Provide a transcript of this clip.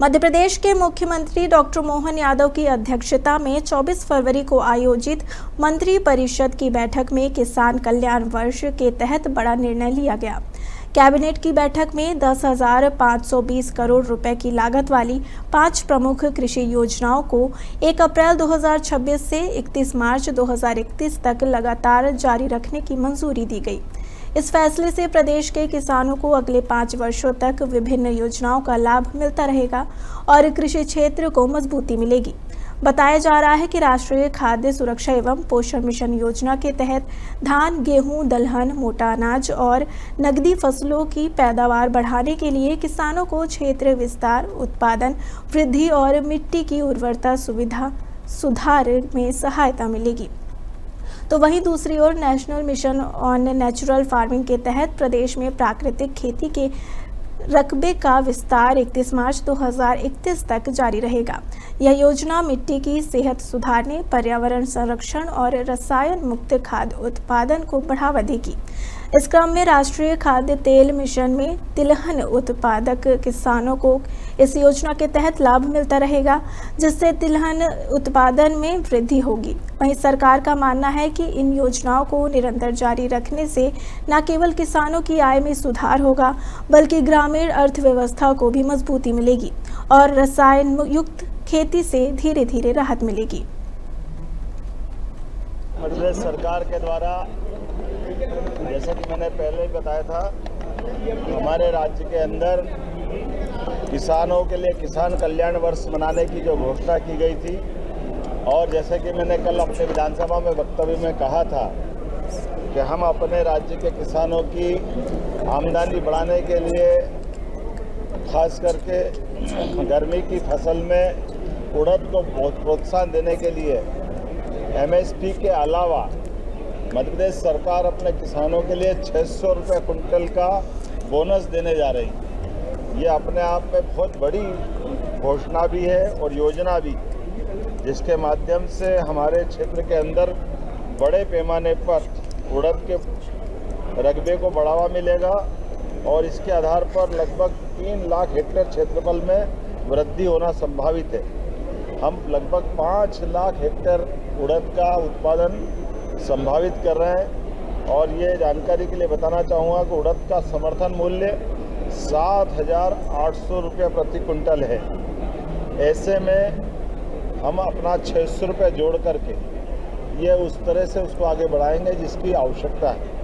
मध्य प्रदेश के मुख्यमंत्री डॉक्टर मोहन यादव की अध्यक्षता में 24 फरवरी को आयोजित मंत्री परिषद की बैठक में किसान कल्याण वर्ष के तहत बड़ा निर्णय लिया गया। कैबिनेट की बैठक में 10,520 करोड़ रुपए की लागत वाली 5 प्रमुख कृषि योजनाओं को 1 अप्रैल 2026 से 31 मार्च 2031 तक लगातार जारी रखने की मंजूरी दी गई। इस फैसले से प्रदेश के किसानों को अगले 5 वर्षों तक विभिन्न योजनाओं का लाभ मिलता रहेगा और कृषि क्षेत्र को मजबूती मिलेगी। बताया जा रहा है कि राष्ट्रीय खाद्य सुरक्षा एवं पोषण मिशन योजना के तहत धान, गेहूं, दलहन, मोटा अनाज और नकदी फसलों की पैदावार बढ़ाने के लिए किसानों को क्षेत्र विस्तार, उत्पादन वृद्धि और मिट्टी की उर्वरता सुधार में सहायता मिलेगी। तो वहीं दूसरी ओर national mission on natural farming के तहत प्रदेश में प्राकृतिक खेती के रकबे का विस्तार 31 मार्च 2031 तक जारी रहेगा। यह योजना मिट्टी की सेहत सुधारने, पर्यावरण संरक्षण और रसायन मुक्त खाद्य उत्पादन को बढ़ावा देगी। इस क्रम में राष्ट्रीय खाद्य तेल मिशन में तिलहन उत्पादक किसानों को इस योजना के तहत लाभ मिलता रहेगा, जिससे तिलहन उत्पादन में वृद्धि होगी। वहीं सरकार का मानना है कि इन योजनाओं को निरंतर जारी रखने से न केवल किसानों की आय में सुधार होगा, बल्कि ग्रामीण अर्थव्यवस्था को भी मजबूती मिलेगी और रसायन युक्त खेती से धीरे धीरे राहत मिलेगी। मध्य प्रदेश सरकार के द्वारा, जैसा कि मैंने पहले ही बताया था, हमारे राज्य के अंदर किसानों के लिए किसान कल्याण वर्ष मनाने की जो घोषणा की गई थी, और जैसे कि मैंने कल अपने विधानसभा में वक्तव्य में कहा था कि हम अपने राज्य के किसानों की आमदनी बढ़ाने के लिए खास करके गर्मी की फसल में उड़द को प्रोत्साहन देने के लिए MSP के अलावा मध्य प्रदेश सरकार अपने किसानों के लिए 600 रुपये कुंटल का बोनस देने जा रही है। ये अपने आप में बहुत बड़ी घोषणा भी है और योजना भी, जिसके माध्यम से हमारे क्षेत्र के अंदर बड़े पैमाने पर उड़द के रकबे को बढ़ावा मिलेगा और इसके आधार पर लगभग 3 लाख हेक्टेयर क्षेत्रफल में वृद्धि होना संभावित है। हम लगभग 5 लाख हेक्टेयर उड़द का उत्पादन संभावित कर रहे हैं और ये जानकारी के लिए बताना चाहूँगा कि उड़द का समर्थन मूल्य 7,800 रुपये प्रति कुंटल है। ऐसे में हम अपना 600 रुपये जोड़ करके ये उस तरह से उसको आगे बढ़ाएंगे जिसकी आवश्यकता है।